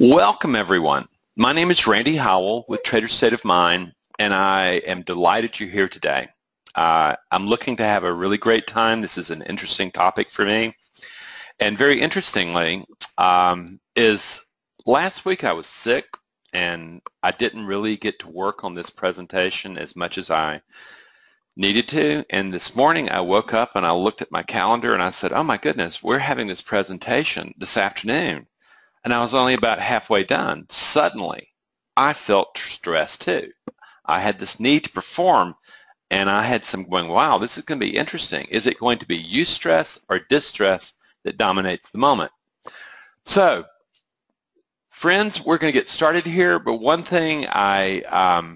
Welcome, everyone. My name is Randy Howell with Trader State of Mind, and I am delighted you're here today. I'm looking to have a really great time. This is an interesting topic for me. And very interestingly, is last week I was sick, and I didn't really get to work on this presentation as much as I needed to. And this morning I woke up and I looked at my calendar and I said, oh my goodness, we're having this presentation this afternoon. And I was only about halfway done. Suddenly, I felt stressed too. I had this need to perform, and I had some going, wow, this is going to be interesting. Is it going to be eustress or distress that dominates the moment? So, friends, we're going to get started here, but one thing I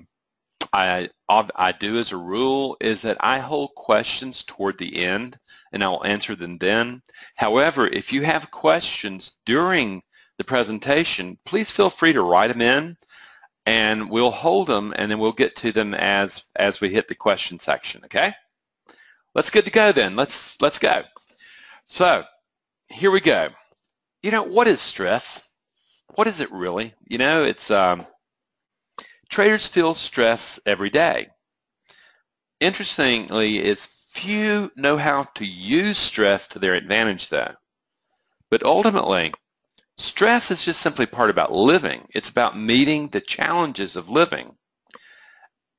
do as a rule is that I hold questions toward the end, and I will answer them then. However, if you have questions during the presentation, please feel free to write them in, and we'll hold them, and then we'll get to them as we hit the question section. Okay? Let's get to go then. Let's go. So here we go. You know, what is stress? What is it really? You know, it's traders feel stress every day. Interestingly, it's few know how to use stress to their advantage, though. But ultimately, stress is just simply part about living. It's about meeting the challenges of living.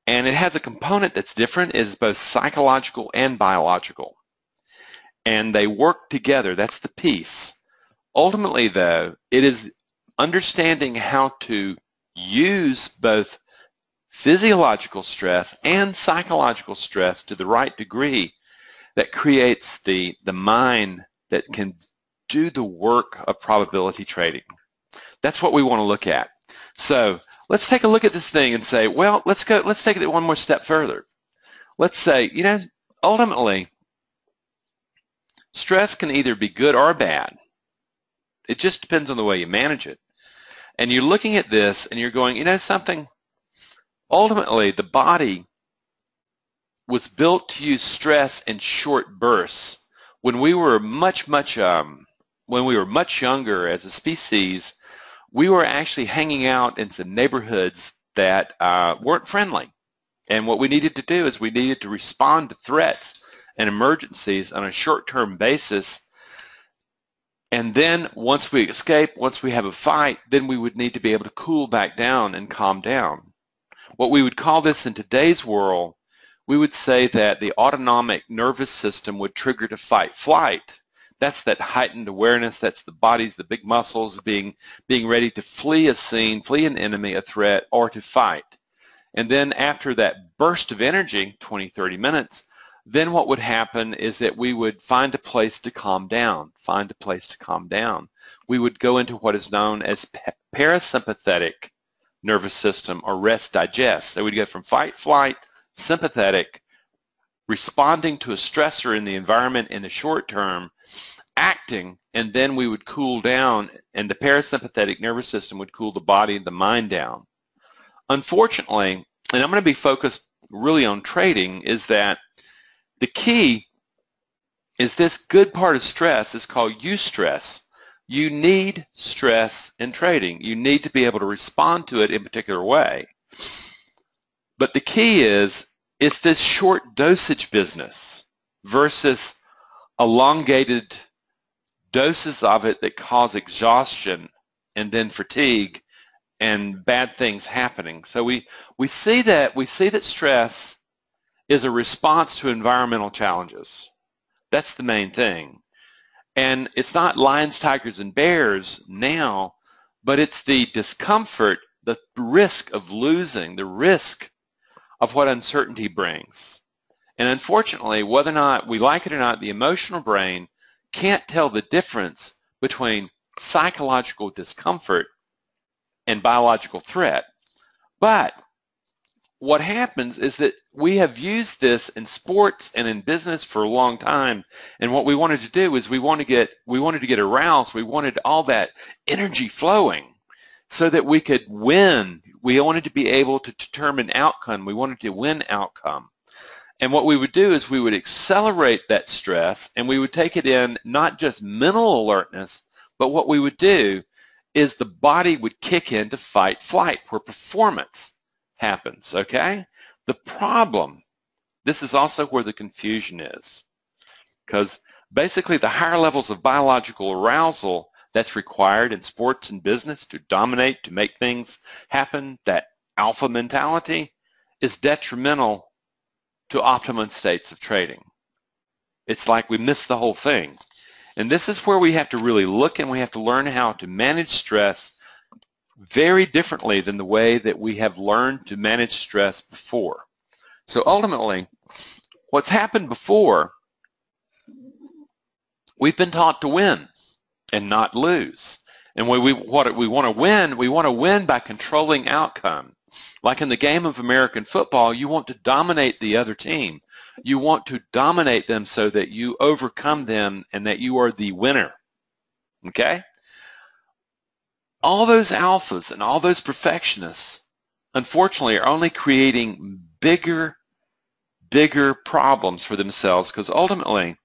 And it has a component that's different. It is both psychological and biological. And they work together. That's the piece. Ultimately, though, it is understanding how to use both physiological stress and psychological stress to the right degree that creates the mind that can do the work of probability trading. That's what we want to look at. So let's take a look at this thing and say, well, let's take it one more step further. Let's say, you know, ultimately, stress can either be good or bad. It just depends on the way you manage it. And you're looking at this and you're going, you know something? Ultimately, the body was built to use stress in short bursts. When we were much younger as a species, we were actually hanging out in some neighborhoods that weren't friendly. And what we needed to do is we needed to respond to threats and emergencies on a short-term basis. And then once we escape, once we have a fight, then we would need to be able to cool back down and calm down. What we would call this in today's world, we would say that the autonomic nervous system would trigger to fight-flight. That's that heightened awareness. That's the body's, the big muscles being ready to flee a scene, flee an enemy, a threat, or to fight. And then after that burst of energy, 20, 30 minutes, then what would happen is that we would find a place to calm down, We would go into what is known as parasympathetic nervous system, or rest digest. So we'd go from fight, flight, sympathetic, responding to a stressor in the environment in the short term, acting, and then we would cool down, and the parasympathetic nervous system would cool the body and the mind down. Unfortunately, and I'm going to be focused really on trading, is that the key is this good part of stress is called eustress. You need stress in trading. You need to be able to respond to it in a particular way. But the key is, it's this short dosage business versus elongated doses of it that cause exhaustion and then fatigue and bad things happening. So we see that stress is a response to environmental challenges. That's the main thing. And it's not lions, tigers, and bears now, but it's the discomfort, the risk of losing, the risk of what uncertainty brings. And unfortunately, whether or not we like it or not, the emotional brain can't tell the difference between psychological discomfort and biological threat. But what happens is that we have used this in sports and in business for a long time, and what we wanted to do is we wanted to get aroused. We wanted all that energy flowing so that we could win. We wanted to be able to determine outcome. We wanted to win outcome. And what we would do is we would accelerate that stress, and we would take it in not just mental alertness, but what we would do is the body would kick into fight flight where performance happens, okay? The problem, this is also where the confusion is, because basically the higher levels of biological arousal that's required in sports and business to dominate, to make things happen, that alpha mentality is detrimental to optimum states of trading. It's like we miss the whole thing. And this is where we have to really look, and we have to learn how to manage stress very differently than the way that we have learned to manage stress before. So ultimately, what's happened before, we've been taught to win and not lose. And what we want to win by controlling outcome. Like in the game of American football, you want to dominate the other team. You want to dominate them so that you overcome them and that you are the winner. Okay? All those alphas and all those perfectionists, unfortunately, are only creating bigger problems for themselves, because ultimately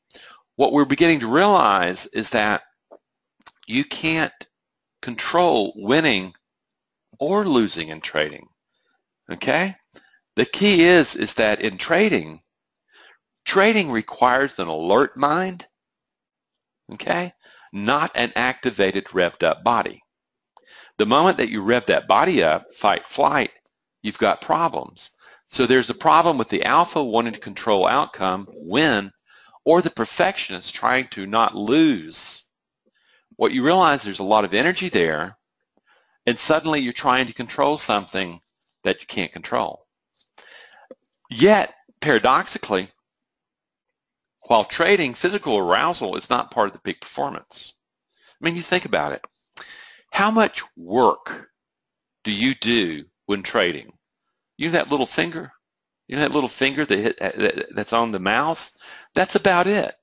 what we're beginning to realize is that you can't control winning or losing in trading. Okay? The key is that in trading requires an alert mind, okay? Not an activated, revved up body. The moment that you rev that body up, fight, flight, you've got problems. So there's a problem with the alpha wanting to control outcome, win, or the perfectionist trying to not lose. What you realize, there's a lot of energy there, and suddenly you're trying to control something that you can't control. Yet, paradoxically, while trading, physical arousal is not part of the peak performance. I mean, you think about it. How much work do you do when trading? You know that little finger? You know that little finger that's on the mouse? That's about it.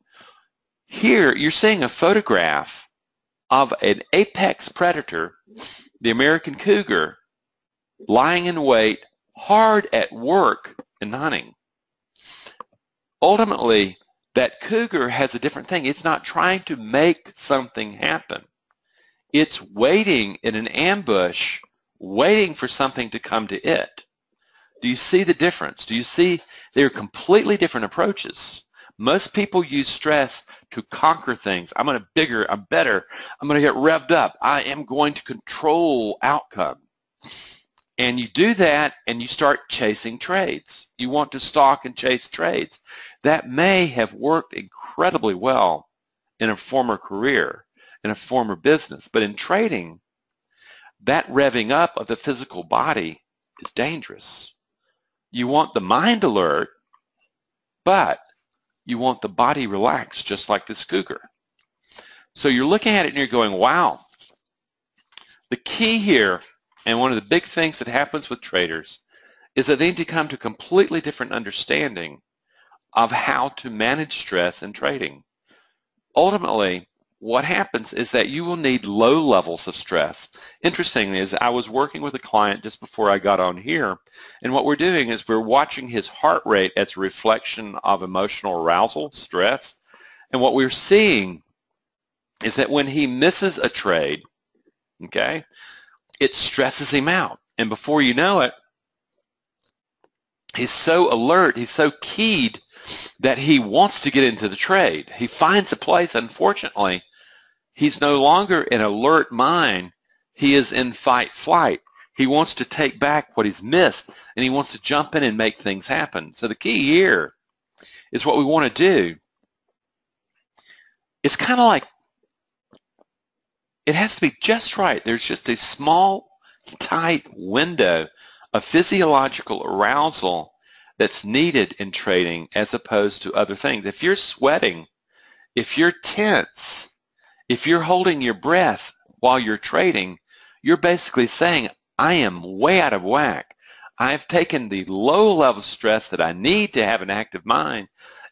Here, you're seeing a photograph of an apex predator, the American cougar, lying in wait, hard at work in hunting. Ultimately, that cougar has a different thing. It's not trying to make something happen. It's waiting in an ambush, waiting for something to come to it. Do you see the difference? Do you see they're completely different approaches? Most people use stress to conquer things. I'm bigger, I'm better, I'm going to get revved up. I am going to control outcome. And you do that and you start chasing trades. You want to stalk and chase trades. That may have worked incredibly well in a former career, in a former business. But in trading, that revving up of the physical body is dangerous. You want the mind alert, but you want the body relaxed, just like this cougar. So you're looking at it and you're going, wow. The key here, and one of the big things that happens with traders, is that they need to come to a completely different understanding of how to manage stress in trading. Ultimately, what happens is that you will need low levels of stress. Interestingly, is I was working with a client just before I got on here, and what we're doing is we're watching his heart rate as a reflection of emotional arousal, stress, and what we're seeing is that when he misses a trade, okay, it stresses him out, and before you know it, he's so alert, he's so keyed that he wants to get into the trade. He finds a place. Unfortunately, he's no longer in alert mind. He is in fight flight. He wants to take back what he's missed, and he wants to jump in and make things happen. So the key here is what we want to do. It's kind of like, it has to be just right. There's just a small, tight window of physiological arousal that's needed in trading as opposed to other things. If you're sweating, if you're tense, if you're holding your breath while you're trading, you're basically saying, I am way out of whack. I've taken the low level stress that I need to have an active mind,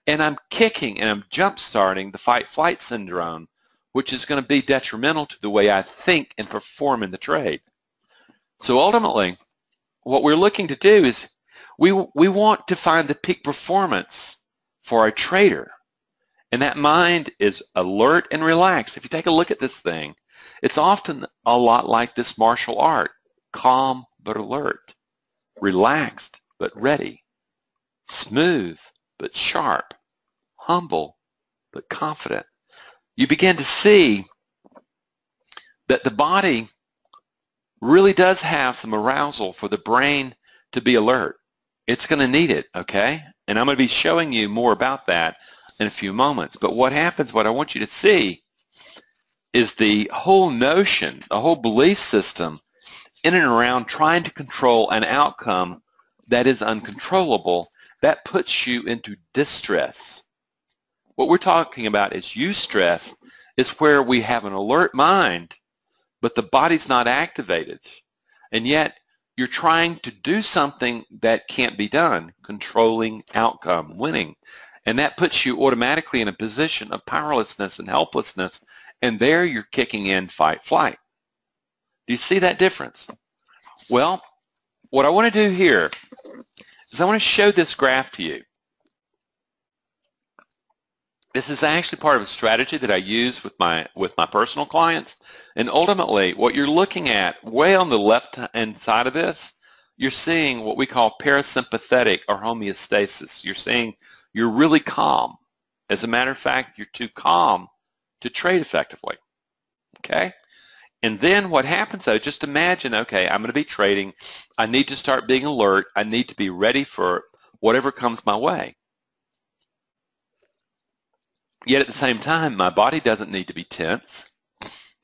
and I'm kicking and I'm jump starting the fight-flight syndrome, which is going to be detrimental to the way I think and perform in the trade. So ultimately, what we're looking to do is we want to find the peak performance for a trader. And that mind is alert and relaxed. If you take a look at this thing, It's often a lot like this martial art: calm but alert, relaxed but ready, smooth but sharp, humble but confident. You begin to see that the body really does have some arousal for the brain to be alert. It's going to need it, okay? And I'm going to be showing you more about that in a few moments. But what happens, what I want you to see, is the whole notion, the whole belief system in and around trying to control an outcome that is uncontrollable, that puts you into distress. What we're talking about is eustress, is where we have an alert mind, but the body's not activated. And yet you're trying to do something that can't be done, controlling outcome, winning. And that puts you automatically in a position of powerlessness and helplessness, and there you're kicking in fight, flight. Do you see that difference? Well, what I want to do here is I want to show this graph to you. This is actually part of a strategy that I use with my personal clients. And ultimately, what you're looking at way on the left-hand side of this, you're seeing what we call parasympathetic or homeostasis. You're seeing you're really calm. As a matter of fact, you're too calm to trade effectively. Okay? And then what happens, though, just imagine, okay, I'm going to be trading. I need to start being alert. I need to be ready for whatever comes my way. Yet at the same time, my body doesn't need to be tense,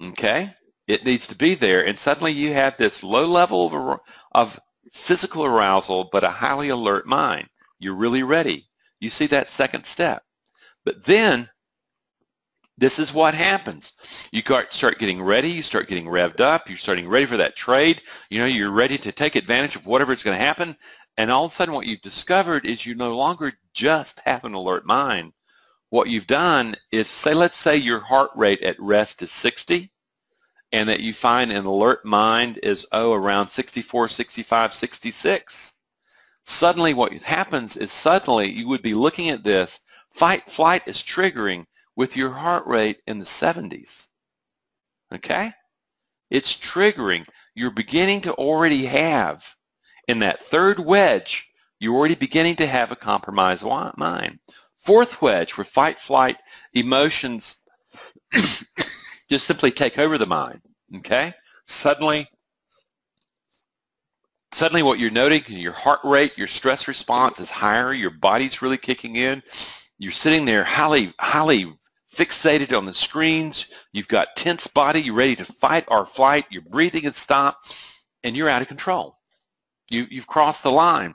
okay? It needs to be there, and suddenly you have this low level of physical arousal, but a highly alert mind. You're really ready. You see that second step. But then, this is what happens. You start getting ready, you start getting revved up, you're starting ready for that trade. You know, you're ready to take advantage of whatever is going to happen, and all of a sudden what you've discovered is you no longer just have an alert mind. What you've done is, let's say your heart rate at rest is 60, and that you find an alert mind is, around 64, 65, 66. Suddenly what happens is suddenly you would be looking at this, fight, flight is triggering with your heart rate in the 70s. Okay? It's triggering. You're beginning to already have, in that third wedge, you're already beginning to have a compromised mind. Fourth wedge, where fight, flight, emotions just simply take over the mind, okay? Suddenly what you're noting, your heart rate, your stress response is higher, your body's really kicking in, you're sitting there highly fixated on the screens, you've got tense body, you're ready to fight or flight, your breathing has stopped, and you're out of control. You've crossed the line.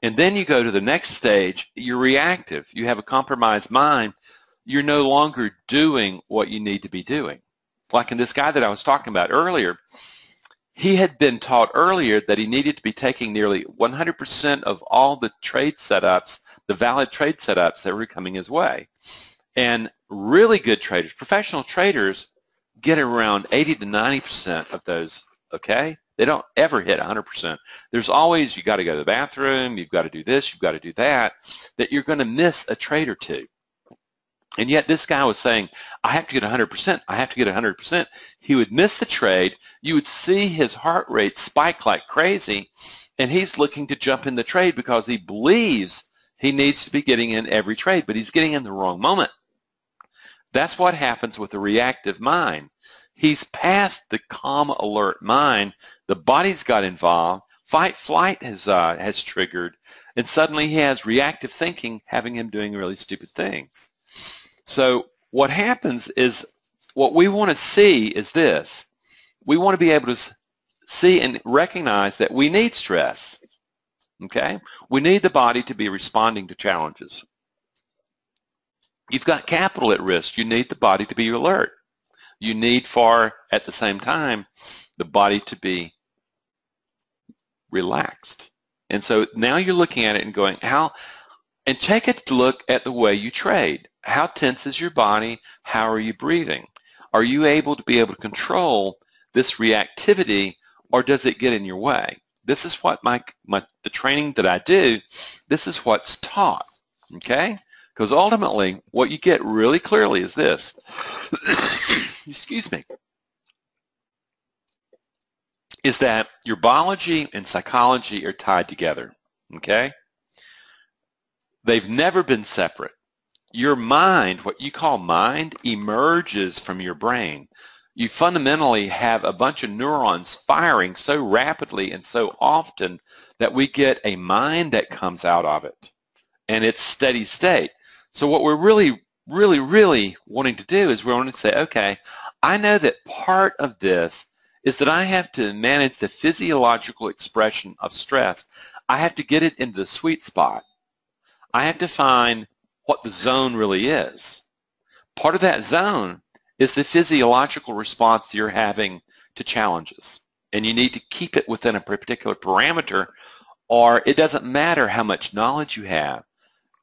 And then you go to the next stage, you're reactive. You have a compromised mind. You're no longer doing what you need to be doing. Like in this guy that I was talking about earlier, he had been taught earlier that he needed to be taking nearly 100% of all the trade setups, the valid trade setups that were coming his way. And really good traders, professional traders, get around 80 to 90% of those, okay? They don't ever hit 100%. There's always, you got to go to the bathroom, you've got to do this, you've got to do that you're going to miss a trade or two. And yet this guy was saying, I have to get 100%, I have to get 100%. He would miss the trade. You would see his heart rate spike like crazy, and he's looking to jump in the trade because he believes he needs to be getting in every trade, but he's getting in the wrong moment. That's what happens with a reactive mind. He's past the calm, alert mind. The body's got involved. Fight, flight has triggered, and suddenly he has reactive thinking, having him doing really stupid things. So what happens is, what we want to see is this. We want to be able to see and recognize that we need stress. Okay? We need the body to be responding to challenges. You've got capital at risk. You need the body to be alert. You need at the same time, the body to be relaxed. And so now you're looking at it and going, and take a look at the way you trade. How tense is your body? How are you breathing? Are you able to control this reactivity, or does it get in your way? This is what the training that I do, this is what's taught, okay? Because ultimately, what you get really clearly is this. Excuse me. is that your biology and psychology are tied together, okay? They've never been separate. Your mind, what you call mind, emerges from your brain. You fundamentally have a bunch of neurons firing so rapidly and so often that we get a mind that comes out of it, and it's steady state. So what we're really wanting to do is we want to say, okay, I know that part of this is that I have to manage the physiological expression of stress. I have to get it into the sweet spot. I have to find what the zone really is. Part of that zone is the physiological response you're having to challenges, and you need to keep it within a particular parameter, or it doesn't matter how much knowledge you have.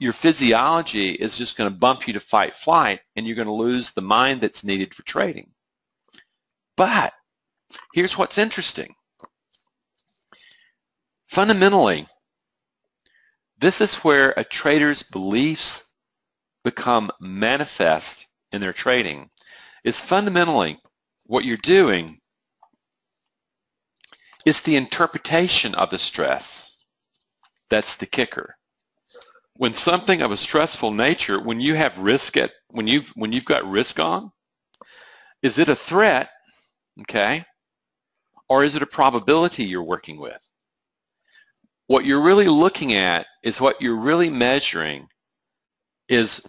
Your physiology is just going to bump you to fight flight, and you're going to lose the mind that's needed for trading. But here's what's interesting. Fundamentally, this is where a trader's beliefs become manifest in their trading. Is fundamentally what you're doing is the interpretation of the stress. That's the kicker. When something of a stressful nature, when you have risk when you've got risk on, is it a threat, okay, or is it a probability you're working with? What you're really looking at is what you're really measuring is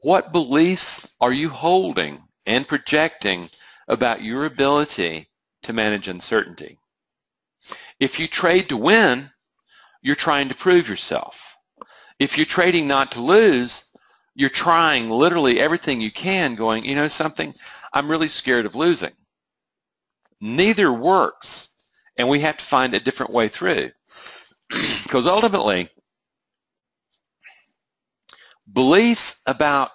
what beliefs are you holding and projecting about your ability to manage uncertainty. If you trade to win, you're trying to prove yourself. If you're trading not to lose, you're trying literally everything you can, going, you know something, I'm really scared of losing. Neither works, and we have to find a different way through. Because ultimately, beliefs about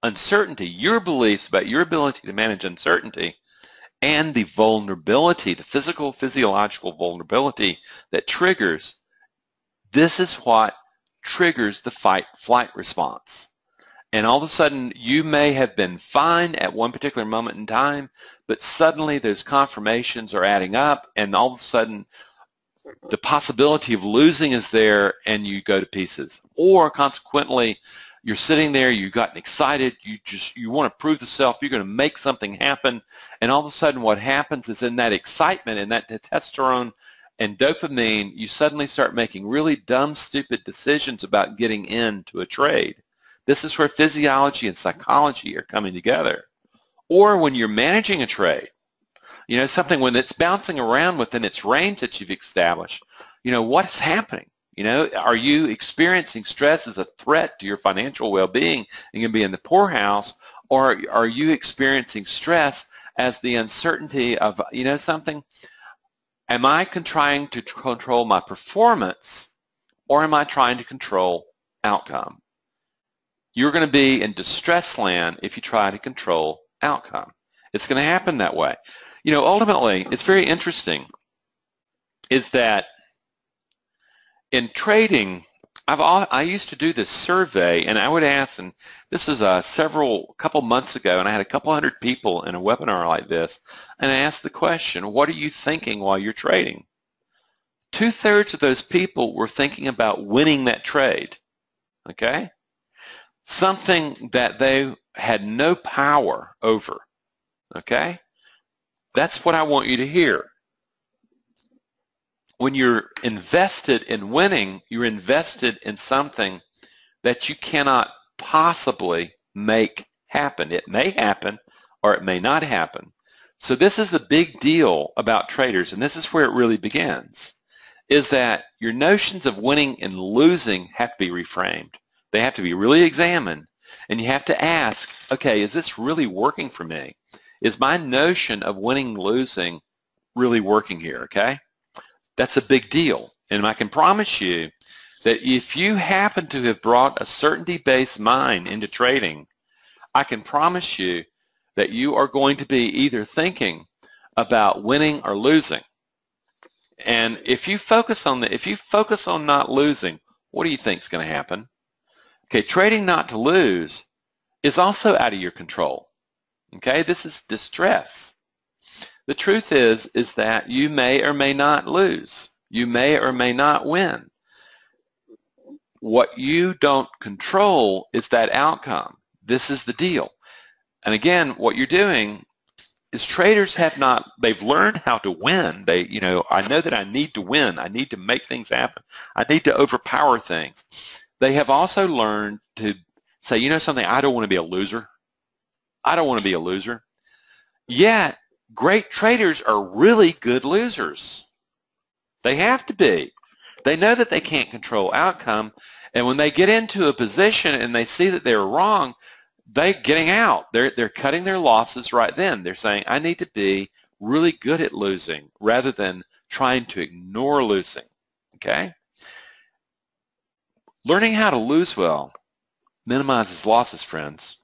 uncertainty, your beliefs about your ability to manage uncertainty, and the vulnerability, the physiological vulnerability that triggers, this is what triggers the fight-flight response. And all of a sudden, you may have been fine at one particular moment in time, but suddenly those confirmations are adding up, and all of a sudden, the possibility of losing is there, and you go to pieces. Or consequently, you're sitting there, you've gotten excited, you want to prove yourself, you're going to make something happen, and all of a sudden what happens is in that excitement, in that testosterone and dopamine, you suddenly start making really dumb, stupid decisions about getting into a trade. This is where physiology and psychology are coming together. Or when you're managing a trade, you know, something when it's bouncing around within its range that you've established, you know, what's happening? You know, are you experiencing stress as a threat to your financial well-being and going to be in the poorhouse, or are you experiencing stress as the uncertainty of, you know something, am I trying to control my performance, or am I trying to control outcome? You're going to be in distress land if you try to control outcome. It's going to happen that way. You know, ultimately, it's very interesting is that in trading, I used to do this survey, and I would ask, and this was couple months ago, and I had a couple hundred people in a webinar like this, and I asked the question, what are you thinking while you're trading? 2/3 of those people were thinking about winning that trade, okay? Something that they had no power over, okay? That's what I want you to hear. When you're invested in winning, you're invested in something that you cannot possibly make happen. It may happen or it may not happen. So this is the big deal about traders, and this is where it really begins, is that your notions of winning and losing have to be reframed. They have to be really examined, and you have to ask, okay, is this really working for me? Is my notion of winning and losing really working here, okay? That's a big deal. And I can promise you that if you happen to have brought a certainty-based mind into trading, I can promise you that you are going to be either thinking about winning or losing. And if you focus on not losing, what do you think is going to happen? Okay, trading not to lose is also out of your control. Okay, this is distress. The truth is that you may or may not lose. You may or may not win. What you don't control is that outcome. This is the deal. And again, what you're doing is traders they've learned how to win. I know that I need to win. I need to make things happen. I need to overpower things. They have also learned to say, you know something, I don't want to be a loser. I don't want to be a loser. Yet, great traders are really good losers. They have to be. They know that they can't control outcome, and when they get into a position and they see that they're wrong, they're getting out. They're cutting their losses right then. They're saying, I need to be really good at losing rather than trying to ignore losing. Okay? Learning how to lose well minimizes losses, friends.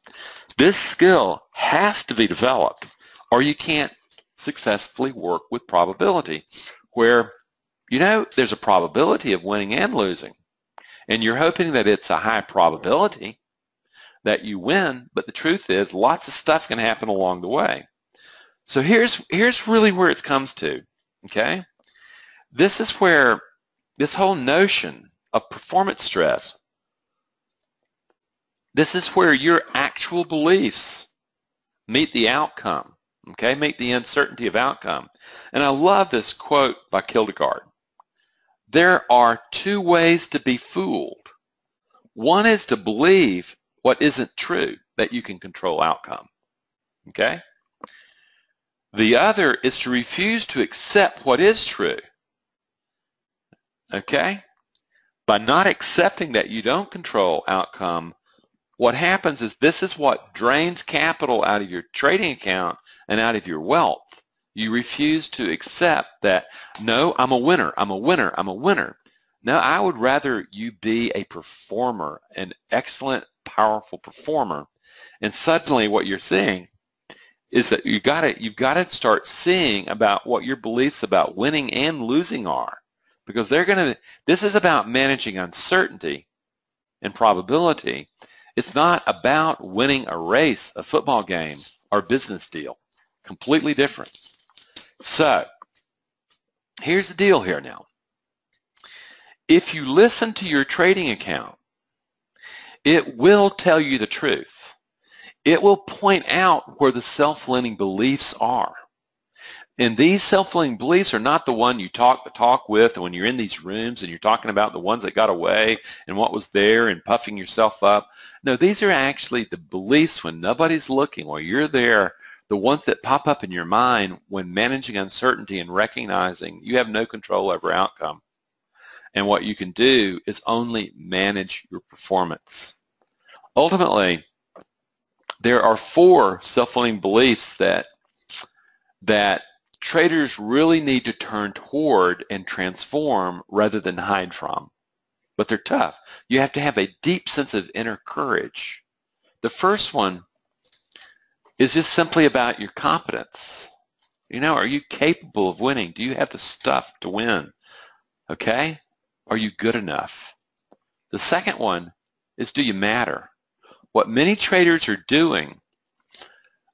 This skill has to be developed, or you can't successfully work with probability, where, there's a probability of winning and losing, and you're hoping that it's a high probability that you win, but the truth is lots of stuff can happen along the way. So here's really where it comes to, okay? This is where this whole notion of performance stress, this is where your actual beliefs meet the outcome, okay? Meet the uncertainty of outcome. And I love this quote by Kierkegaard. There are two ways to be fooled. One is to believe what isn't true, that you can control outcome, okay? The other is to refuse to accept what is true, okay? By not accepting that you don't control outcome, what happens is this is what drains capital out of your trading account and out of your wealth. You refuse to accept that, no, I'm a winner, I'm a winner, I'm a winner. No, I would rather you be a performer, an excellent, powerful performer. And suddenly what you're seeing is that you've got to start seeing about what your beliefs about winning and losing are. Because this is about managing uncertainty and probability. It's not about winning a race, a football game, or business deal. Completely different. So, here's the deal here now. If you listen to your trading account, it will tell you the truth. It will point out where the self-limiting beliefs are. And these self-limiting beliefs are not the one you talk with when you're in these rooms and you're talking about the ones that got away and what was there and puffing yourself up. No, these are actually the beliefs when nobody's looking, while you're there, the ones that pop up in your mind when managing uncertainty and recognizing you have no control over outcome. And what you can do is only manage your performance. Ultimately, there are 4 self-limiting beliefs that traders really need to turn toward and transform rather than hide from. But they're tough. You have to have a deep sense of inner courage. The first one is just simply about your competence. Are you capable of winning? Do you have the stuff to win? Okay? Are you good enough? The second one is, do you matter? What many traders are doing,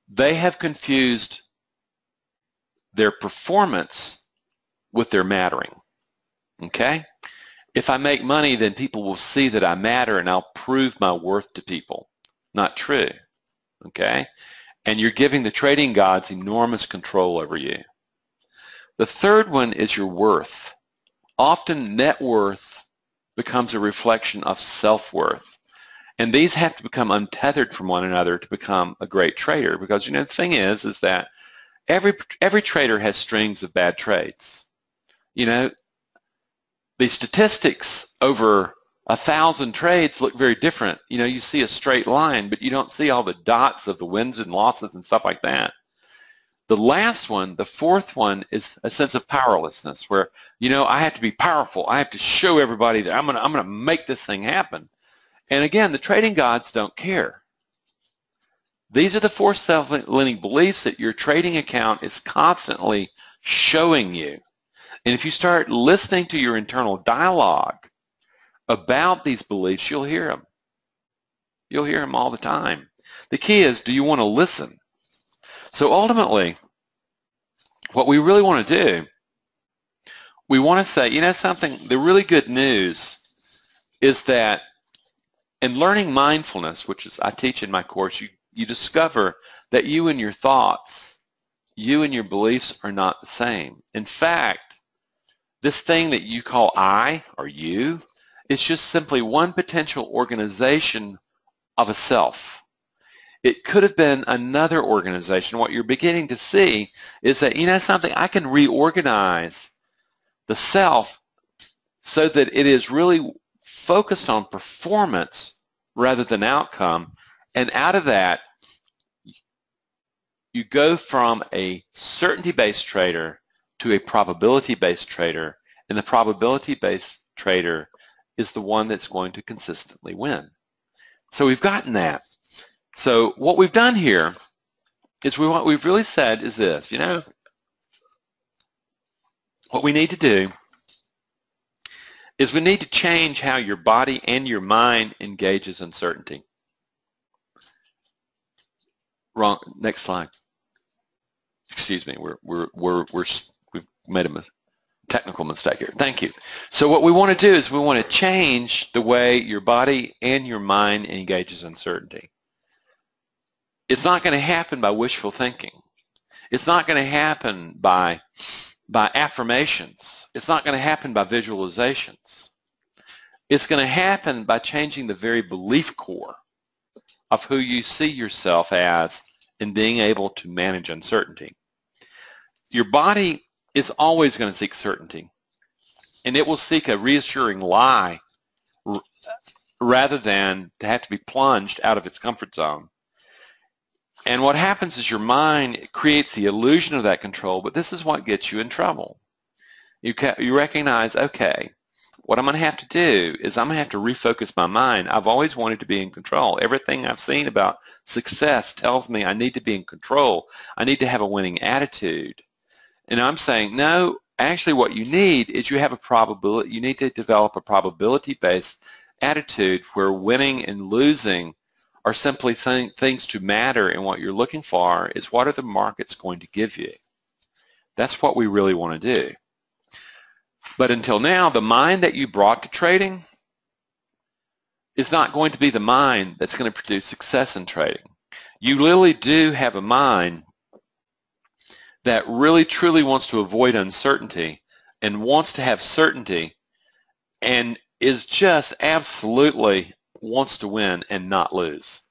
they have confused their performance with their mattering. Okay? If I make money, then people will see that I matter and I'll prove my worth to people. Not true. Okay? And you're giving the trading gods enormous control over you. The third one is your worth. Often net worth becomes a reflection of self-worth. And these have to become untethered from one another to become a great trader, because the thing is that every trader has strings of bad trades. The statistics over 1,000 trades look very different. You see a straight line, but you don't see all the dots of the wins and losses and stuff like that. The last one, the fourth one, is a sense of powerlessness, where I have to be powerful. I have to show everybody that I'm gonna make this thing happen. And again, the trading gods don't care. These are the 4 self-limiting beliefs that your trading account is constantly showing you. And if you start listening to your internal dialogue about these beliefs, you'll hear them. You'll hear them all the time. The key is, do you want to listen? So ultimately, what we really want to do, we want to say, you know something, the really good news is that in learning mindfulness, which is I teach in my course, you discover that you and your thoughts, you and your beliefs are not the same. In fact, this thing that you call I or you is just simply one potential organization of a self. It could have been another organization. What you're beginning to see is that, you know something, I can reorganize the self so that it is really focused on performance rather than outcome. And out of that, you go from a certainty-based trader to a probability-based trader, and the probability-based trader is the one that's going to consistently win. So we've gotten that. So what we've done here is what we've really said is this, you know, what we need to do is we need to change how your body and your mind engages uncertainty. Wrong. Next slide. Excuse me. We've made a technical mistake here. Thank you. So what we want to do is we want to change the way your body and your mind engages uncertainty. It's not going to happen by wishful thinking. It's not going to happen by affirmations. It's not going to happen by visualizations. It's going to happen by changing the very belief core of who you see yourself as in being able to manage uncertainty. Your body is always going to seek certainty, and it will seek a reassuring lie rather than to have to be plunged out of its comfort zone. And what happens is your mind creates the illusion of that control, but this is what gets you in trouble. You recognize, okay, what I'm going to have to do is I'm going to have to refocus my mind. I've always wanted to be in control. Everything I've seen about success tells me I need to be in control. I need to have a winning attitude. And I'm saying, no, actually what you need is you have a probability. You need to develop a probability-based attitude where winning and losing are simply things to matter, and what you're looking for is what are the markets going to give you. That's what we really want to do. But until now, the mind that you brought to trading is not going to be the mind that's going to produce success in trading. You literally do have a mind that really truly wants to avoid uncertainty and wants to have certainty and is just absolutely wants to win and not lose.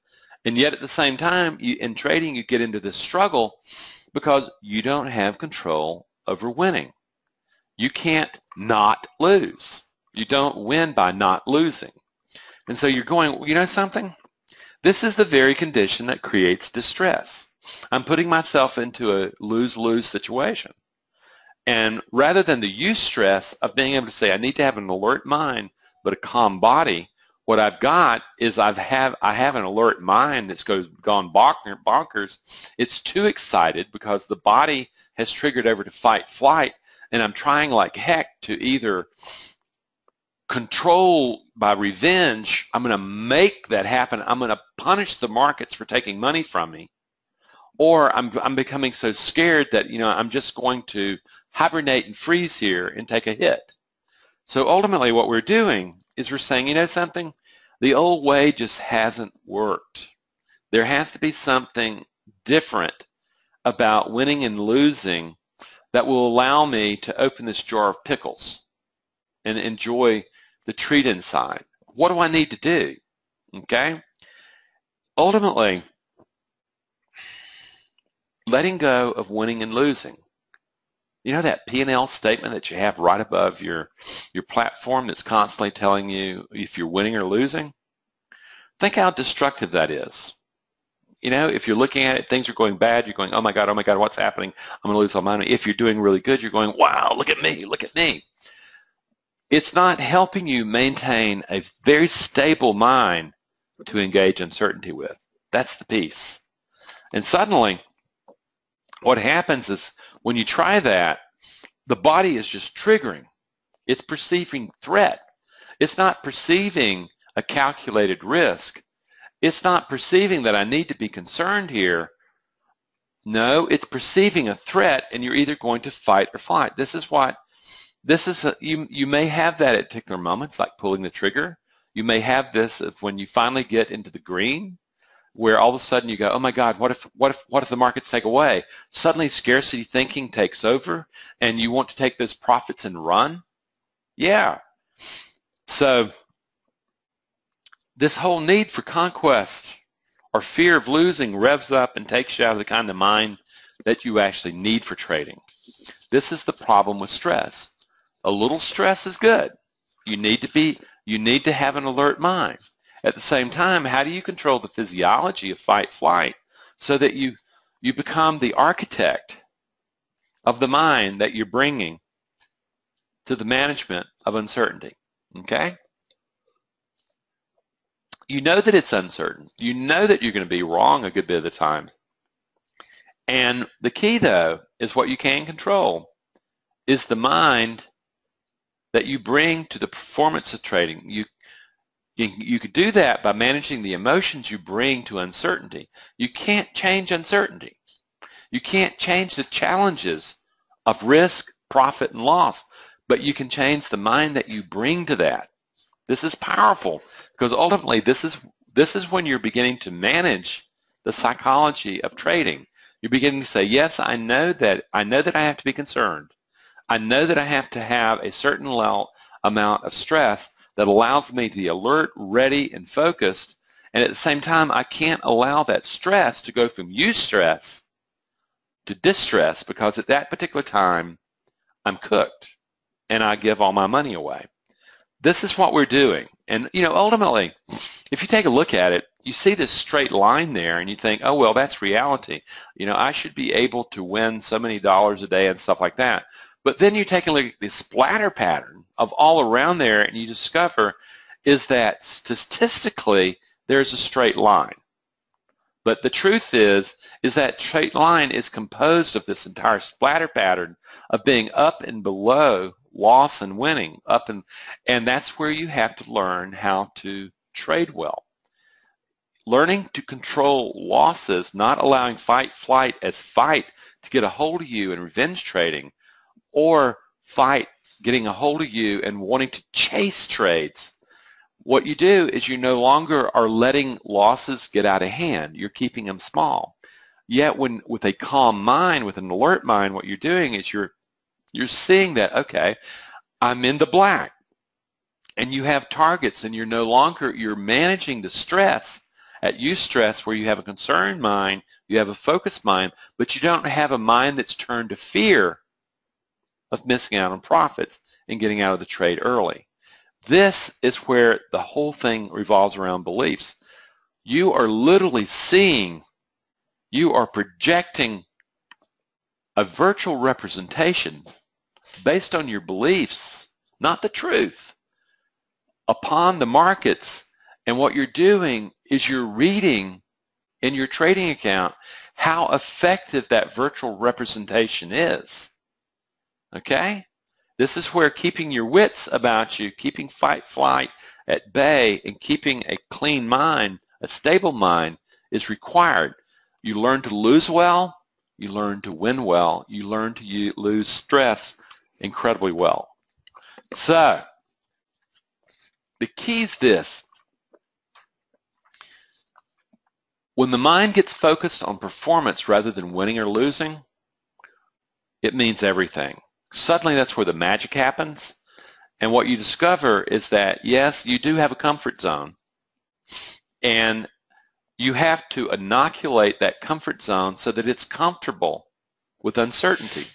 And yet at the same time, in trading, you get into this struggle because you don't have control over winning. You can't not lose. You don't win by not losing. And so you're going, you know something? This is the very condition that creates distress. I'm putting myself into a lose-lose situation. And rather than the eustress of being able to say, I need to have an alert mind but a calm body, what I've got is I have an alert mind that's gone bonkers. It's too excited because the body has triggered over to fight, flight, and I'm trying like heck to either control by revenge. I'm going to make that happen. I'm going to punish the markets for taking money from me, or I'm becoming so scared that, you know, I'm just going to hibernate and freeze here and take a hit. So ultimately what we're doing is we're saying, you know something? The old way just hasn't worked. There has to be something different about winning and losing that will allow me to open this jar of pickles and enjoy the treat inside. What do I need to do? Okay? Ultimately, letting go of winning and losing. You know that P&L statement that you have right above your platform that's constantly telling you if you're winning or losing? Think how destructive that is. You know, if you're looking at it, things are going bad, you're going, oh my God, what's happening? I'm going to lose all my money. If you're doing really good, you're going, wow, look at me, look at me. It's not helping you maintain a very stable mind to engage uncertainty with. That's the piece. And suddenly, what happens is when you try that, the body is just triggering. It's perceiving threat. It's not perceiving a calculated risk. It's not perceiving that I need to be concerned here. No, it's perceiving a threat, and you're either going to fight or flight. You may have that at particular moments, like pulling the trigger. You may have this when you finally get into the green, where all of a sudden you go, oh my God, what if the markets take away? Suddenly scarcity thinking takes over, and you want to take those profits and run. Yeah. So this whole need for conquest or fear of losing revs up and takes you out of the kind of mind that you actually need for trading. This is the problem with stress. A little stress is good. You need to have an alert mind. At the same time, how do you control the physiology of fight-flight so that you become the architect of the mind that you're bringing to the management of uncertainty? Okay? You know that it's uncertain. You know that you're going to be wrong a good bit of the time. And the key, though, is what you can control is the mind that you bring to the performance of trading. You could do that by managing the emotions you bring to uncertainty. You can't change uncertainty. You can't change the challenges of risk, profit, and loss, but you can change the mind that you bring to that. This is powerful because ultimately this is when you're beginning to manage the psychology of trading. You're beginning to say, yes, I know that I have to be concerned. I know that I have to have a certain amount of stress that allows me to be alert, ready, and focused. And at the same time, I can't allow that stress to go from eustress to distress, because at that particular time, I'm cooked and I give all my money away. This is what we're doing. And, ultimately, if you take a look at it, you see this straight line there and you think, oh, well, that's reality. I should be able to win so many dollars a day and stuff like that. But then you take a look at the splatter pattern of all around there and you discover is that statistically there's a straight line. But the truth is that straight line is composed of this entire splatter pattern of being up and below loss and winning, and that's where you have to learn how to trade well. Learning to control losses, not allowing fight-flight as fight to get a hold of you in revenge trading, or fight getting a hold of you and wanting to chase trades. What you do is you no longer are letting losses get out of hand. You're keeping them small. Yet with a calm mind, with an alert mind, what you're doing is you're seeing that, okay, I'm in the black. And you have targets and you're managing the stress at eustress where you have a concerned mind, you have a focused mind, but you don't have a mind that's turned to fear of missing out on profits and getting out of the trade early. This is where the whole thing revolves around beliefs. You are literally you are projecting a virtual representation based on your beliefs, not the truth, upon the markets. And what you're doing is you're reading in your trading account how effective that virtual representation is. Okay? This is where keeping your wits about you, keeping fight-flight at bay, and keeping a clean mind, a stable mind, is required. You learn to lose well, you learn to win well, you learn to lose stress incredibly well. So, the key is this. When the mind gets focused on performance rather than winning or losing, it means everything. Suddenly that's where the magic happens. And what you discover is that, yes, you do have a comfort zone. And you have to inoculate that comfort zone so that it's comfortable with uncertainty.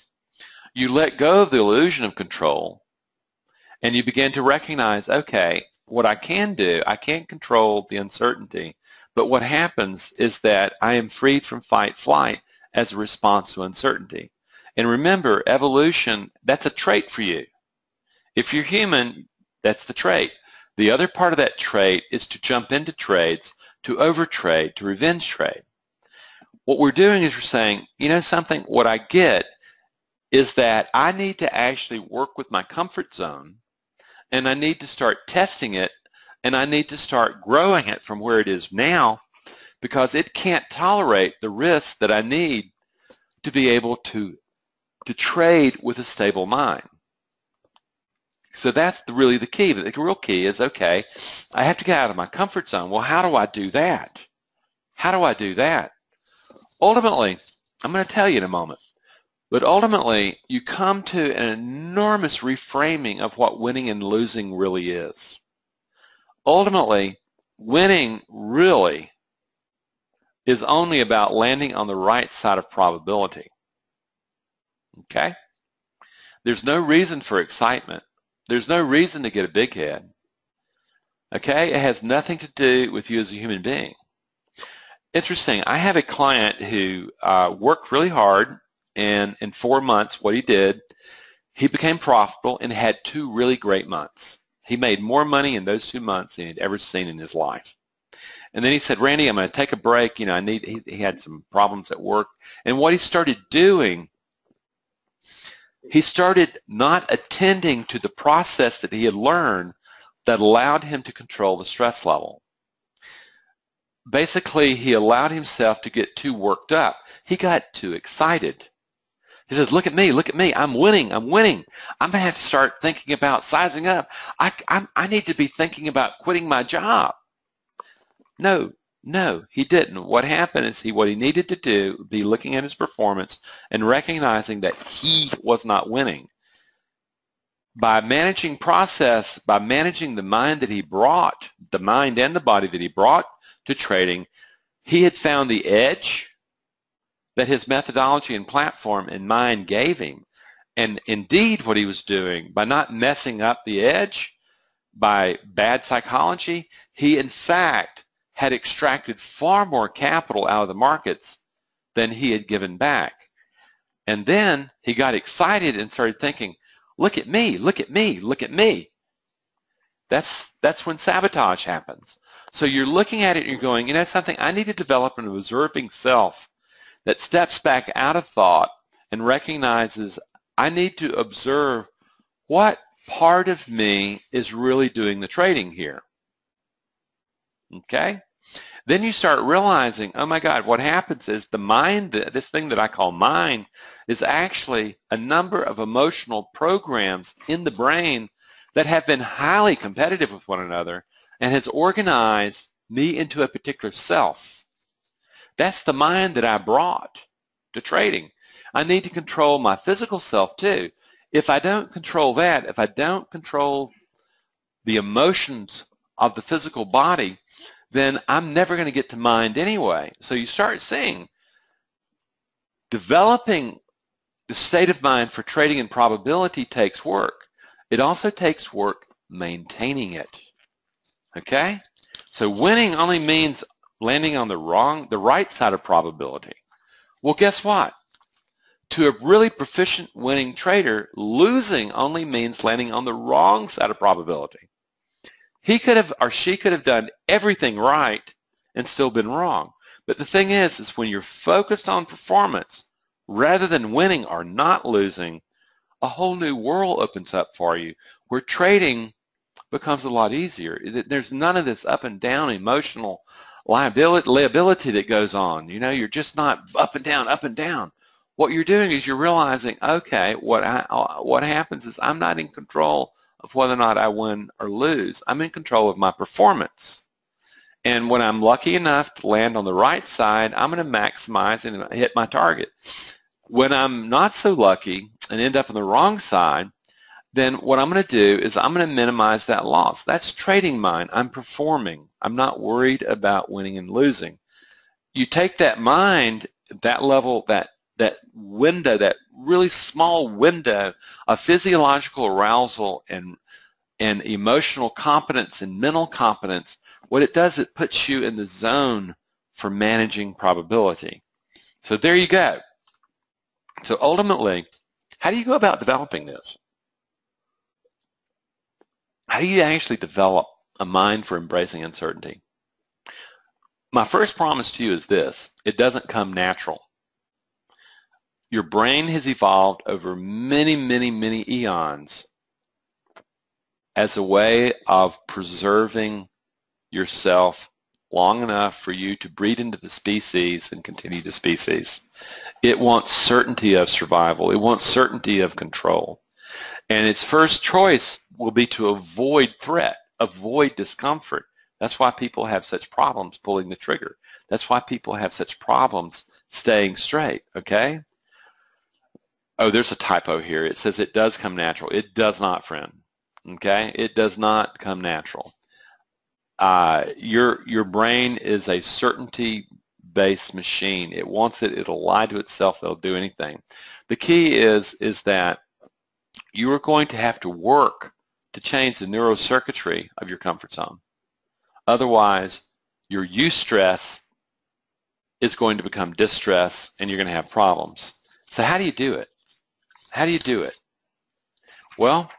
You let go of the illusion of control and you begin to recognize, okay, what I can do, I can't control the uncertainty, but what happens is that I am freed from fight-flight as a response to uncertainty. And remember, evolution, that's a trait for you. If you're human, that's the trait. The other part of that trait is to jump into trades, to overtrade, to revenge trade. What we're doing is we're saying, you know something, what I get is that I need to actually work with my comfort zone, and I need to start testing it, and I need to start growing it from where it is now, because it can't tolerate the risks that I need to be able to trade with a stable mind. So that's really the key. The real key is, okay, I have to get out of my comfort zone. Well, how do I do that? How do I do that? Ultimately, I'm going to tell you in a moment, but ultimately, you come to an enormous reframing of what winning and losing really is. Ultimately, winning really is only about landing on the right side of probability. Okay? There's no reason for excitement. There's no reason to get a big head. Okay? It has nothing to do with you as a human being. Interesting. I had a client who worked really hard, and in 4 months, what he did, he became profitable and had 2 really great months. He made more money in those 2 months than he'd ever seen in his life. And then he said, Randy, I'm going to take a break. You know, he had some problems at work. And what he started doing, he started not attending to the process that he had learned that allowed him to control the stress level. Basically, he allowed himself to get too worked up. He got too excited. He says, look at me, I'm winning. I'm going to have to start thinking about sizing up. I need to be thinking about quitting my job. No, he didn't. What happened is what he needed to do would be looking at his performance and recognizing that he was not winning. By managing process, by managing the mind that he brought, the mind and the body that he brought to trading, he had found the edge that his methodology and platform and mind gave him. And indeed what he was doing, by not messing up the edge, by bad psychology, he in fact had extracted far more capital out of the markets than he had given back. And then he got excited and started thinking, look at me, look at me, look at me. That's when sabotage happens. So you're looking at it and you're going, you know something, I need to develop an observing self that steps back out of thought and recognizes I need to observe what part of me is really doing the trading here. Okay? Then you start realizing, oh my God, what happens is the mind, this thing that I call mind, is actually a number of emotional programs in the brain that have been highly competitive with one another and has organized me into a particular self. That's the mind that I brought to trading. I need to control my physical self too. If I don't control that, if I don't control the emotions of the physical body, then I'm never going to get to mind anyway. So you start seeing developing the state of mind for trading in probability takes work. It also takes work maintaining it. Okay? So winning only means landing on the right side of probability. Well, guess what? To a really proficient winning trader, losing only means landing on the wrong side of probability. He could have or she could have done everything right and still been wrong. But the thing is when you're focused on performance rather than winning or not losing, a whole new world opens up for you where trading becomes a lot easier. There's none of this up and down emotional liability that goes on. You know, you're just not up and down, up and down. What you're doing is you're realizing, okay, what happens is I'm not in control of whether or not I win or lose. I'm in control of my performance. And when I'm lucky enough to land on the right side, I'm going to maximize and hit my target. When I'm not so lucky and end up on the wrong side, then what I'm going to do is I'm going to minimize that loss. That's trading mind. I'm performing. I'm not worried about winning and losing. You take that mind, that level, that window, that really small window of physiological arousal and emotional competence and mental competence, what it does, it puts you in the zone for managing probability. So there you go. So ultimately, how do you go about developing this? How do you actually develop a mind for embracing uncertainty? My first promise to you is this: it doesn't come natural. Your brain has evolved over many, many, many eons as a way of preserving yourself long enough for you to breed into the species and continue the species. It wants certainty of survival. It wants certainty of control. And its first choice will be to avoid threat, avoid discomfort. That's why people have such problems pulling the trigger. That's why people have such problems staying straight, okay? Oh, there's a typo here. It says it does come natural. It does not, friend, okay? It does not come natural. Your brain is a certainty-based machine. It wants it. It'll lie to itself. It'll do anything. The key is that you are going to have to work to change the neurocircuitry of your comfort zone. Otherwise, your eustress is going to become distress, and you're going to have problems. So how do you do it? How do you do it? Well,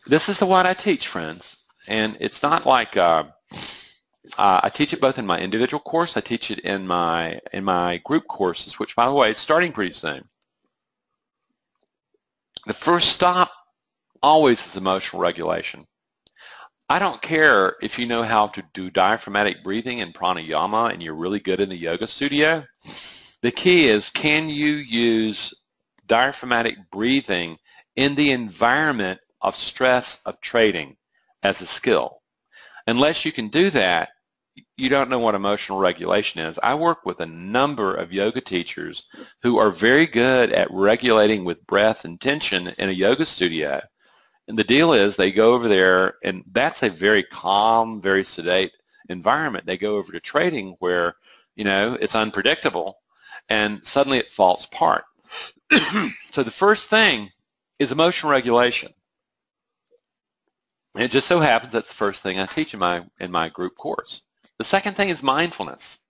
this is the what I teach, friends. And it's not like I teach it both in my individual course. I teach it in my group courses, which, by the way, is starting pretty soon. The first stop always is emotional regulation. I don't care if you know how to do diaphragmatic breathing and pranayama and you're really good in the yoga studio. The key is, can you use diaphragmatic breathing in the environment of stress of trading as a skill? Unless you can do that, you don't know what emotional regulation is. I work with a number of yoga teachers who are very good at regulating with breath and tension in a yoga studio. And the deal is they go over there, and that's a very calm, very sedate environment. They go over to trading where, you know, it's unpredictable, and suddenly it falls apart. So the first thing is emotional regulation. And it just so happens that's the first thing I teach in my group course. The second thing is mindfulness.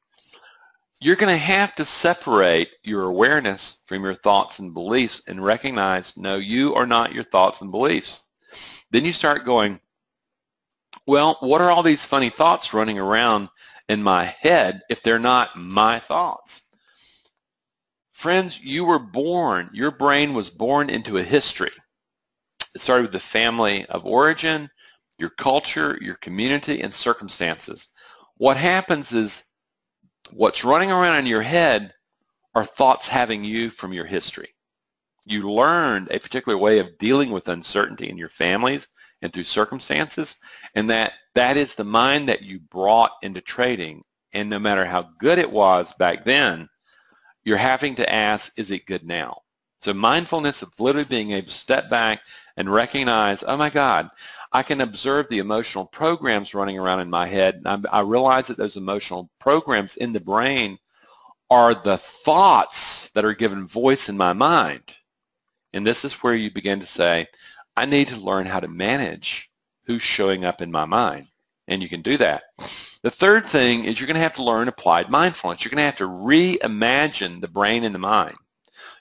You're going to have to separate your awareness from your thoughts and beliefs and recognize, no, you are not your thoughts and beliefs. Then you start going, well, what are all these funny thoughts running around in my head if they're not my thoughts? Friends, you were born, your brain was born into a history. It started with the family of origin, your culture, your community, and circumstances. What happens is what's running around in your head are thoughts having you from your history. You learned a particular way of dealing with uncertainty in your families and through circumstances, and that is the mind that you brought into trading. And no matter how good it was back then, you're having to ask, is it good now? So mindfulness is literally being able to step back and recognize, oh my God, I can observe the emotional programs running around in my head. And I realize that those emotional programs in the brain are the thoughts that are given voice in my mind. And this is where you begin to say, I need to learn how to manage who's showing up in my mind. And you can do that. The third thing is you're going to have to learn applied mindfulness. You're going to have to reimagine the brain and the mind.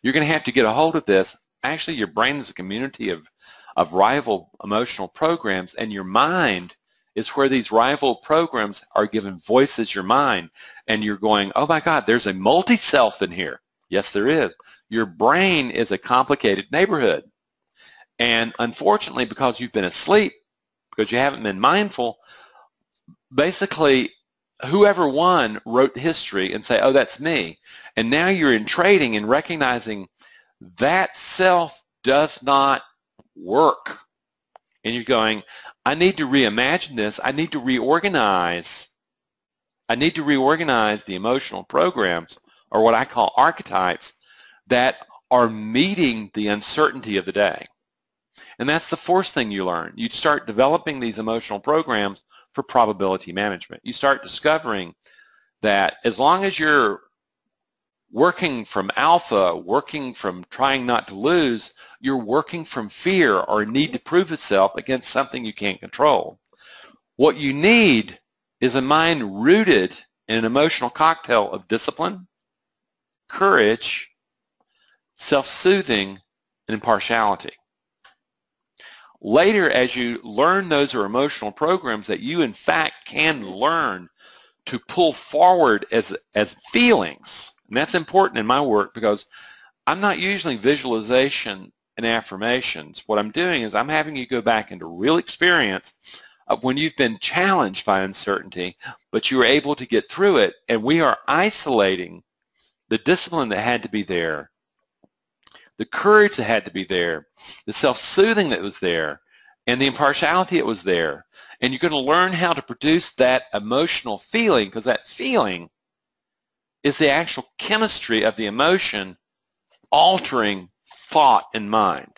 You're going to have to get a hold of this. Actually, your brain is a community of rival emotional programs, and your mind is where these rival programs are given voice as your mind. And you're going, oh my God, there's a multi-self in here. Yes, there is. Your brain is a complicated neighborhood. And unfortunately, because you've been asleep, because you haven't been mindful, basically whoever won wrote history and say, oh, that's me. And now you're in trading and recognizing that self does not work. And you're going, I need to reimagine this. I need to reorganize. I need to reorganize the emotional programs, or what I call archetypes, that are meeting the uncertainty of the day. And that's the first thing you learn. You start developing these emotional programs for probability management. You start discovering that as long as you're working from alpha, working from trying not to lose, you're working from fear or need to prove itself against something you can't control. What you need is a mind rooted in an emotional cocktail of discipline, courage, self-soothing, and impartiality. Later, as you learn those are emotional programs that you, in fact, can learn to pull forward as feelings. And that's important in my work because I'm not using visualization and affirmations. What I'm doing is I'm having you go back into real experience of when you've been challenged by uncertainty, but you were able to get through it, and we are isolating the discipline that had to be there, the courage that had to be there, the self-soothing that was there, and the impartiality that was there. And you're going to learn how to produce that emotional feeling, because that feeling is the actual chemistry of the emotion altering thought and mind.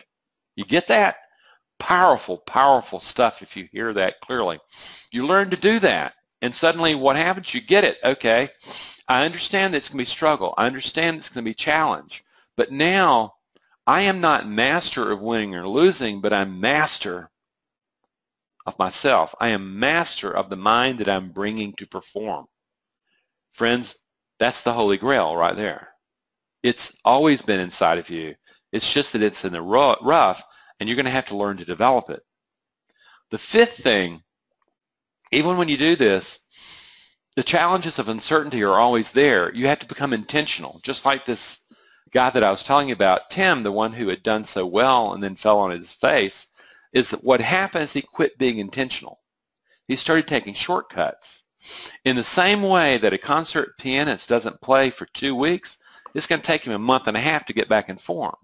You get that? Powerful, powerful stuff if you hear that clearly. You learn to do that, and suddenly what happens? You get it. Okay, I understand that it's going to be struggle. I understand it's going to be challenge. But now I am not master of winning or losing, but I'm master of myself. I am master of the mind that I'm bringing to perform. Friends, that's the Holy Grail right there. It's always been inside of you. It's just that it's in the rough, and you're going to have to learn to develop it. The fifth thing, even when you do this, the challenges of uncertainty are always there. You have to become intentional, just like this guy that I was telling you about, Tim, the one who had done so well and then fell on his face, is that what happened is he quit being intentional. He started taking shortcuts. In the same way that a concert pianist doesn't play for 2 weeks, it's going to take him a month and a half to get back in form.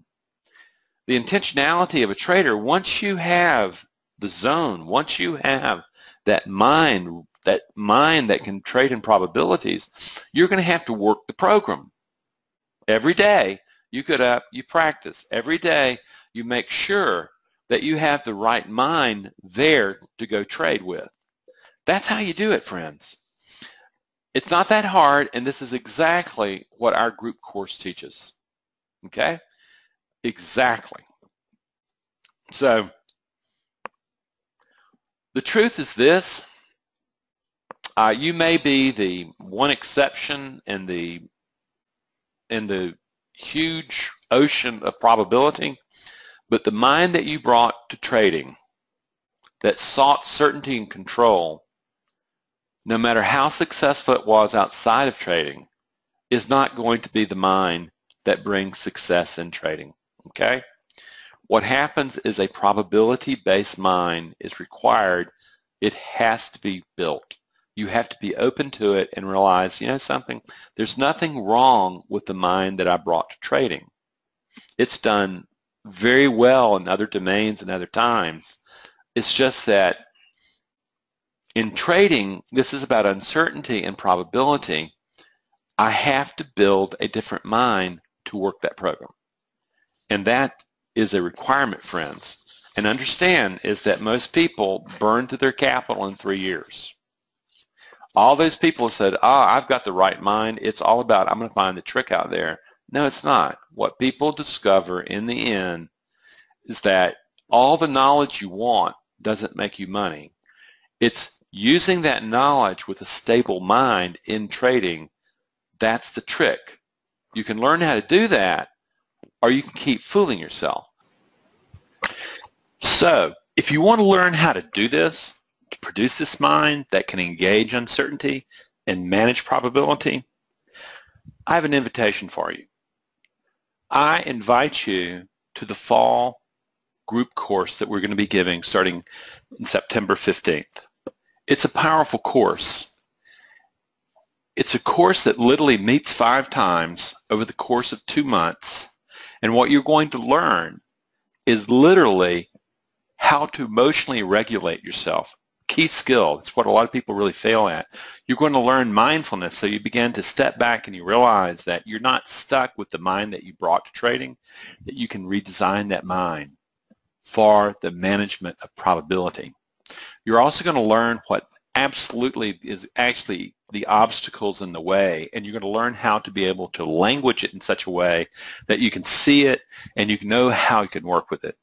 The intentionality of a trader, once you have the zone, once you have that mind that can trade in probabilities, you're going to have to work the program. Every day you get up, you practice. Every day you make sure that you have the right mind there to go trade with. That's how you do it, friends. It's not that hard, and this is exactly what our group course teaches. Okay? Exactly. So the truth is this. You may be the one exception in the huge ocean of probability, but the mind that you brought to trading that sought certainty and control, no matter how successful it was outside of trading, is not going to be the mind that brings success in trading. Okay? What happens is a probability-based mind is required. It has to be built. You have to be open to it and realize, you know something, there's nothing wrong with the mind that I brought to trading. It's done very well in other domains and other times. It's just that in trading, this is about uncertainty and probability. I have to build a different mind to work that program. And that is a requirement, friends. And understand is that most people burn through their capital in 3 years. All those people have said, I've got the right mind. It's all about, I'm going to find the trick out there. No, it's not. What people discover in the end is that all the knowledge you want doesn't make you money. It's using that knowledge with a stable mind in trading. That's the trick. You can learn how to do that, or you can keep fooling yourself. So if you want to learn how to do this, to produce this mind that can engage uncertainty and manage probability, I have an invitation for you. I invite you to the fall group course that we're going to be giving starting on September 15th. It's a powerful course. It's a course that literally meets 5 times over the course of 2 months. And what you're going to learn is literally how to emotionally regulate yourself. Key skill. It's what a lot of people really fail at. You're going to learn mindfulness, so you begin to step back and you realize that you're not stuck with the mind that you brought to trading, that you can redesign that mind for the management of probability. You're also going to learn what absolutely is actually the obstacles in the way, and you're going to learn how to be able to language it in such a way that you can see it and you know how you can work with it.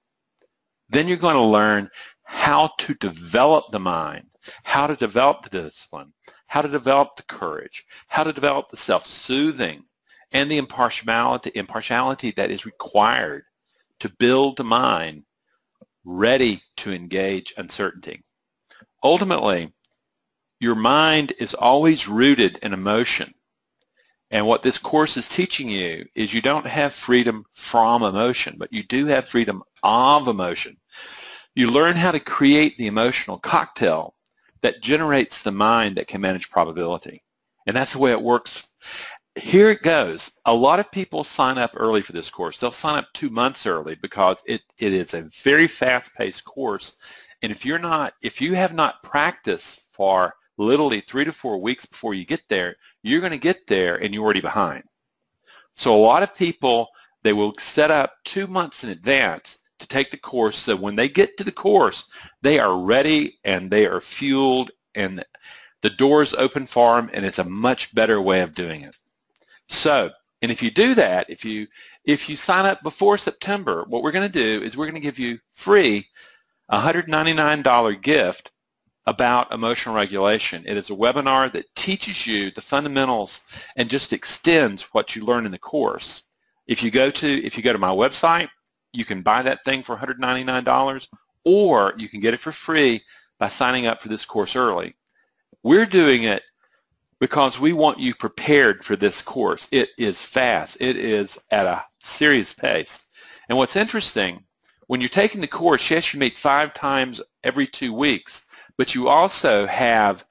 Then you're going to learn how to develop the mind, how to develop the discipline, how to develop the courage, how to develop the self-soothing, and the impartiality that is required to build the mind ready to engage uncertainty. Ultimately, your mind is always rooted in emotion. And what this course is teaching you is you don't have freedom from emotion, but you do have freedom of emotion. You learn how to create the emotional cocktail that generates the mind that can manage probability. And that's the way it works. Here it goes. A lot of people sign up early for this course. They'll sign up 2 months early because it is a very fast-paced course. And if you have not practiced for literally 3 to 4 weeks before you get there, you're going to get there and you're already behind. So a lot of people, they will set up 2 months in advance to take the course, so when they get to the course, they are ready and they are fueled and the doors open for them, and it's a much better way of doing it. So, and if you do that, if you sign up before September, what we're going to do is we're going to give you free $199 gift about emotional regulation. It is a webinar that teaches you the fundamentals and just extends what you learn in the course. If you go to my website, you can buy that thing for $199, or you can get it for free by signing up for this course early. We're doing it because we want you prepared for this course. It is fast. It is at a serious pace. And what's interesting, when you're taking the course, yes, you meet 5 times every 2 weeks, but you also have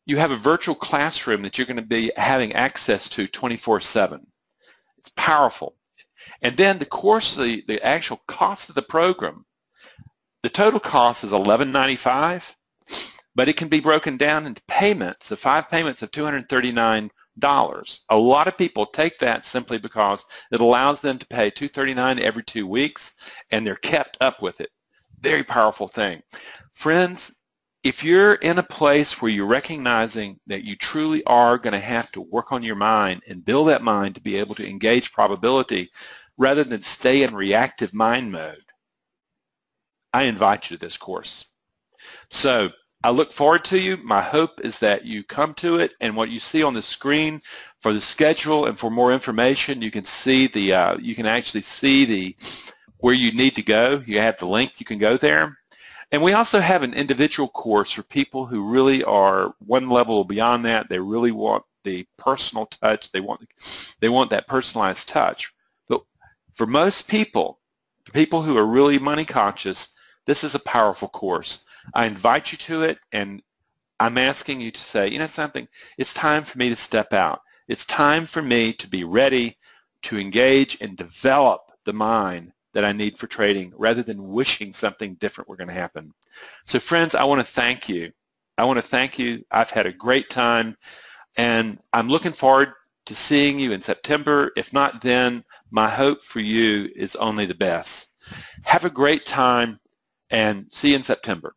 a virtual classroom that you're going to be having access to 24/7. It's powerful. And then the course, the actual cost of the program, the total cost is $11.95, but it can be broken down into payments, of 5 payments of $239. A lot of people take that simply because it allows them to pay $239 every 2 weeks, and they're kept up with it. Very powerful thing. Friends, if you're in a place where you're recognizing that you truly are going to have to work on your mind and build that mind to be able to engage probability rather than stay in reactive mind mode, I invite you to this course. So I look forward to you. My hope is that you come to it, and what you see on the screen for the schedule and for more information, you can see you can actually see where you need to go. You have the link. You can go there. And we also have an individual course for people who really are one level beyond that. They really want the personal touch. They want that personalized touch. But for most people, the people who are really money conscious, this is a powerful course. I invite you to it, and I'm asking you to say, you know something, it's time for me to step out. It's time for me to be ready to engage and develop the mind that I need for trading rather than wishing something different were going to happen. So friends, I want to thank you. I want to thank you. I've had a great time, and I'm looking forward to seeing you in September. If not then, my hope for you is only the best. Have a great time, and see you in September.